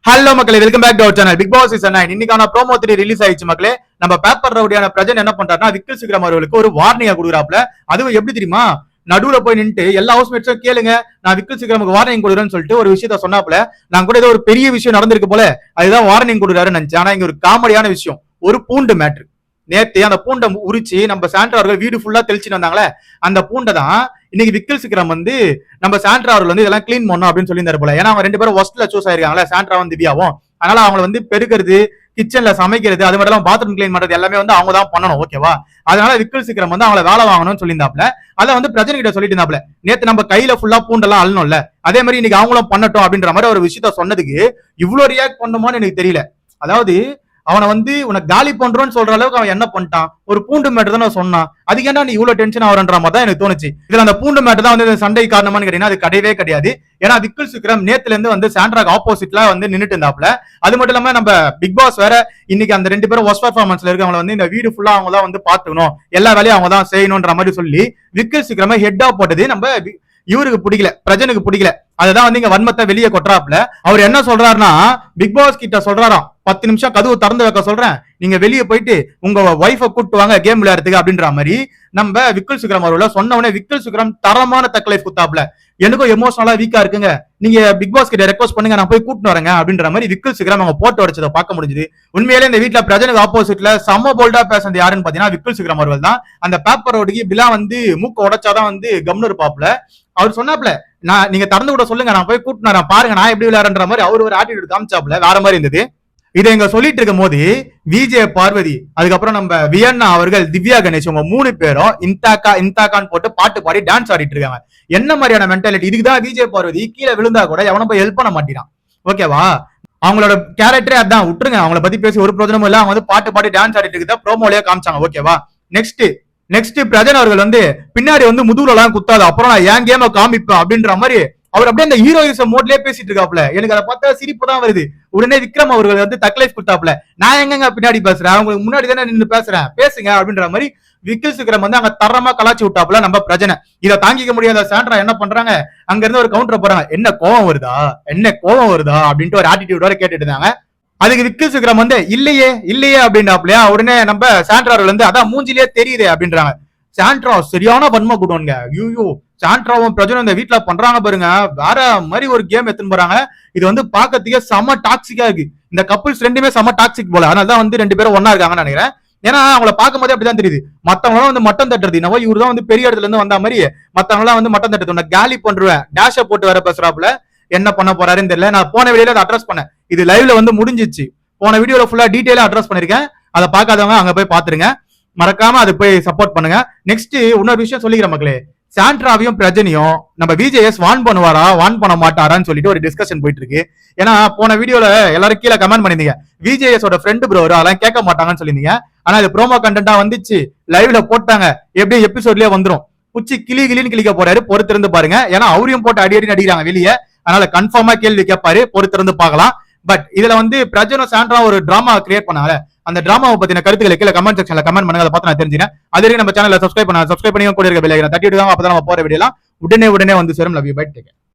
Hello மக்களே, welcome back to our channel. Bigg Boss season 9 இன்னைக்கான promo 3 release ஆயிடுச்சு மக்களே. நம்ம பேப்பர் ரவுடியான பிரஜன் என்ன பண்றாருன்னா, விக்கல் சிக்ரம் அவர்களுக்கு ஒரு வார்னிங்கா கொடுக்குறாப்ல. அதுவும் எப்படி தெரியுமா, நடுவுல போய் நின்று எல்லா ஹவுஸ்மேட்ஸும் கேளுங்க, நான் விக்கல் சிக்ரமுக்கு வார்னிங் கொடுக்குறேன்னு சொல்லிட்டு ஒரு விஷயத்த சொன்னாப்ல. நான் கூட ஏதோ ஒரு பெரிய விஷயம் நடந்திருக்கு போல, அதுதான் வார்னிங் கொடுக்குறாருன்னு நினைச்சேன். ஆனா இங்க ஒரு காமெடியான விஷயம், ஒரு பூண்டு மேட்ரு. நேத்து அந்த பூண்டை உரிச்சு நம்ம சாண்ட்ரா அவர்கள் வீடு ஃபுல்லா தெளிச்சுட்டு வந்தாங்களே, அந்த பூண்டை தான் இன்னைக்கு விக்கல் சிக்ரம் வந்து நம்ம சாண்ட்ரா அவர்கள் வந்து இதெல்லாம் கிளீன் பண்ணணும் அப்படின்னு சொல்லியிருந்தாரு போல. ஏன்னா அவங்க ரெண்டு பேரும் ஒஸ்ட்ல சூஸ் ஆயிருக்காங்களே, சாண்ட்ராவும் திவ்யாவும். அதனால அவங்க வந்து பெருக்கிறது, கிச்சன்ல சமைக்கிறது, அது மட்டும் இல்லாம பாத்ரூம் கிளீன் பண்றது எல்லாமே வந்து அவங்க தான் பண்ணணும், ஓகேவா? அதனால விக்கல் சிக்ரம் வந்து அவங்கள வேலை வாங்கணும்னு சொல்லியிருந்தாப்ல. அதை வந்து பிரச்சனை கிட்ட சொல்லிட்டு இருந்தாப்ல. நேத்து நம்ம கையில ஃபுல்லா பூண்டெல்லாம் அள்ளணும்ல, அதே மாதிரி இன்னைக்கு அவங்களும் பண்ணட்டும் அப்படின்ற மாதிரி ஒரு விஷயத்த சொன்னதுக்கு இவ்வளவு ரியாக்ட் பண்ணுமோன்னு எனக்கு தெரியல. அதாவது அவனை வந்து உனக்கு காலி பண்றோன்னு சொல்ற அளவுக்கு அவன் என்ன பண்ணிட்டான்? ஒரு பூண்டு மேட்டு தான் சொன்னான். அதுக்கு ஏன்னா நீ இவ்வளவு டென்ஷன் ஆகுறன்ற மாதிரி தான் எனக்கு தோணுச்சு. இதுல அந்த பூண்டு மேட்டு தான் வந்து சண்டை காரணமானு கேட்டீங்கன்னா அது கிடையவே கிடையாது. ஏன்னா விக்கல் சிக்ரம் நேத்துல இருந்து வந்து சாண்ட்ராக்கு ஆப்போசிட்ல வந்து நின்னுட்டு இருந்தாப்ல. அது மட்டும் இல்லாம நம்ம பிக் பாஸ் வேற இன்னைக்கு அந்த ரெண்டு பேரும் ஒஸ்ட் பர்ஃபார்மன்ஸ்ல இருக்கவங்க வந்து இந்த வீடு ஃபுல்லா அவங்க தான் வந்து பாத்துக்கணும், எல்லா வேலையும் அவங்க தான் செய்யணும்ன்ற மாதிரி சொல்லி விக்கல் சிக்ரம ஹெட்டா போட்டது நம்ம இவருக்கு பிடிக்கல, பிரஜனுக்கு பிடிக்கல. அதுதான் வந்து இங்க வன்மத்தை வெளியே கொட்டுறாப்ல. அவர் என்ன சொல்றாருன்னா, பிக் பாஸ் கிட்ட சொல்றாராம், 10 நிமிஷம் கதவு திறந்து வைக்க சொல்றேன், நீங்க வெளியே போயிட்டு உங்க ஒய்ஃபை கூட்டு வாங்க கேம் விளையாடுறதுக்கு அப்படின்ற மாதிரி நம்ம விக்கல் சிக்ரம் அவர்கள சொன்ன உடனே விக்கல் சிக்ரம் தரமான தக்கலை குத்தாப்ல. எனக்கும் எமோஷனலா வீக்கா இருக்குங்க, நீங்க பிக் பாஸ் கிட்ட ரெக்வஸ்ட் பண்ணுங்க, நான் போய் கூட்டு வரேங்க அப்படின்ற மாதிரி விக்கல் சிக்ரம் அவங்க போட்டு உடைச்சதை பார்க்க முடிஞ்சது. உண்மையிலே இந்த வீட்டுல பிரஜனுக்கு ஆப்போசிட்ல செம்ம போல்டா பேசுறது யாருன்னு பாத்தீங்கன்னா விக்கல் சிக்ரம் அவர்கள் தான். அந்த பேப்பர் ரோடுக்கு இப்படிலாம் வந்து மூக்க உடைச்சாதான் வந்து கம்னு இருப்பாப்ல. அவர் சொன்னாப்ல, நான் நீங்க திறந்து கூட சொல்லுங்க, நான் போய் கூட்டு வரேன், பாருங்க நான் எப்படி விளையாடுற மாதிரி அவர் ஒரு ஆட்டிடியூட் காமிச்சாப்ல, வேற மாதிரி இருந்தது. இதை எங்க சொல்லிட்டு இருக்கும் போது விஜய் பார்வதி, அதுக்கப்புறம் நம்ம வியன்னா அவர்கள், திவ்யா கணேஷ், உங்க 3 பேரும் இன்தாக்கா இன்தாக்கான்னு போட்டு பாட்டு பாடி டான்ஸ் ஆடிட்டு இருக்காங்க. என்ன மாதிரியான மென்டாலிட்டி? இதுக்குதான் விஜய் பார்வதி கீழே விழுந்தா கூட எவனும் போய் ஹெல்ப் பண்ண மாட்டேறான், ஓகேவா? அவங்களோட கேரக்டரே அதான், விட்டுருங்க, அவங்கள பத்தி பேசி ஒரு பிரோஜனமும் இல்ல. அவங்க வந்து பாட்டு பாடி டான்ஸ் ஆடிட்டு இருக்கா ப்ரோமோலயே காமிச்சாங்க, ஓகேவா? நெக்ஸ்ட் பிரஜன் அவர்கள் வந்து பின்னாடி வந்து முதுகுல எல்லாம் குத்தாது, அப்புறம் நான் என் கேம காமிப்பேன் அப்படின்ற மாதிரி அவர் அப்படியே அந்த ஹீரோயிசம் மோட்லயே பேசிட்டு இருக்காப்ல. எனக்கு அதை பார்த்தா சிரிப்பு தான் வருது. உடனே விக்ரம் அவர்கள் வந்து தக்லைஃப் கொடுத்தாப்ல, நான் எங்க பின்னாடி பேசுறேன், அவங்களுக்கு முன்னாடி தானே நின்று பேசுறேன், பேசுங்க அப்படின்ற மாதிரி விக்கல் சிக்ரம் வந்து அங்க தரமா கலாச்சி விட்டாப்ல நம்ம பிரச்சனை. இதை தாங்கிக்க முடியாத சாண்ட்ரா என்ன பண்றாங்க, அங்க இருந்து ஒரு கவுண்டர் போறாங்க, என்ன கோவம் வருதா அப்படின்ட்டு ஒரு ஆட்டிடியூடோட கேட்டுட்டு இருந்தாங்க. அதுக்கு விக்கல் சிக்ரம் வந்து இல்லையே அப்படின்னாப்லையா. உடனே நம்ம சாண்ட்ரா வந்து அதான் மூஞ்சிலேயே தெரியுது அப்படின்றாங்க. சாண்ட்ரா சரியான வன்மை கூடுவாங்க. ஐயோ, சாண்ட்ராவும் பிரஜனும் இந்த வீட்டுல பண்றாங்க பாருங்க, வேற மாதிரி ஒரு கேம் எடுத்துன்னு போறாங்க. இது வந்து பாக்கிறதுக்கே செம டாக்ஸிக்கா இருக்கு. இந்த கப்பிள்ஸ் ரெண்டுமே செம டாக்ஸிக் போல, அதனாலதான் வந்து 2 பேரும் ஒன்னா இருக்காங்கன்னு நினைக்கிறேன். ஏன்னா அவங்கள பார்க்கும் போதே அப்படிதான் தெரியுது. மத்தவங்க வந்து மட்டம் தட்டுறது, என்னவோ இவரு தான் வந்து பெரிய இடத்துல இருந்து வந்த மாதிரி மத்தவங்க எல்லாம் வந்து மட்டம் தட்டுறது, காலி பண்றேன் டேஷ போட்டு வர பேசுறாப்புல. என்ன பண்ண போறாருன்னு தெரியல. நான் போன வீடியோல அதை அட்ரஸ் பண்ணேன், இது லைவ்ல வந்து முடிஞ்சிச்சு. போன வீடியோல ஃபுல்லா டீடைலா அட்ரஸ் பண்ணிருக்கேன், அதை பார்க்காதவங்க அங்க போய் பாத்துருங்க, மறக்காம அது போய் சப்போர்ட் பண்ணுங்க. நெக்ஸ்ட் இன்னொரு விஷயம் சொல்லிக்கிற மக்களே, சாண்ட்ராவையும் பிரஜனையும் நம்ம விஜேஎஸ் வான் பண்ணுவாரா வான் பண்ண மாட்டாரான்னு சொல்லிட்டு ஒரு டிஸ்கஷன் போயிட்டு இருக்கு. ஏன்னா போன வீடியோல எல்லாரும் கீழே கமெண்ட் பண்ணிருந்தீங்க, விஜேஎஸ் ஓட ஃப்ரெண்டு ப்ரோ அதெல்லாம் கேட்க மாட்டாங்கன்னு சொல்லியிருந்தீங்க. ஆனா இது ப்ரோமோ கண்டென்ட்டா வந்துச்சு, லைவ்ல போட்டாங்க, எப்படி எபிசோட்லயே வந்துரும். குச்சி கிளின்னு கிளிக்க போறாரு, பொறுத்திருந்து பாருங்க. ஏன்னா அவரையும் போட்டு அடி நடிக்கிறாங்க வெளியே, அதனால கன்ஃபார்மா கேள்வி கேட்பாரு, பொறுத்திருந்து பார்க்கலாம். பட் இதுல வந்து பிரஜனும் சாண்ட்ரா ஒரு டிராமா கிரியேட் பண்ணாங்க. அந்த டிராமாவை பத்தின கருத்துக்களை கீழே கமெண்ட் செக்ஷன்ல கமெண்ட் பண்ணுங்க, அதை பார்த்து நான் தெரிஞ்சுக்கிறேன். அதே நம்ம சேனலை சப்ஸ்கிரைப் பண்ணி கூட இருக்க பெல் ஐகானை தட்டி விடுவாங்க, அப்பதான் நம்ம போற வீடியோலாம் உடனே வந்து சேரும். Love you, bye, take care.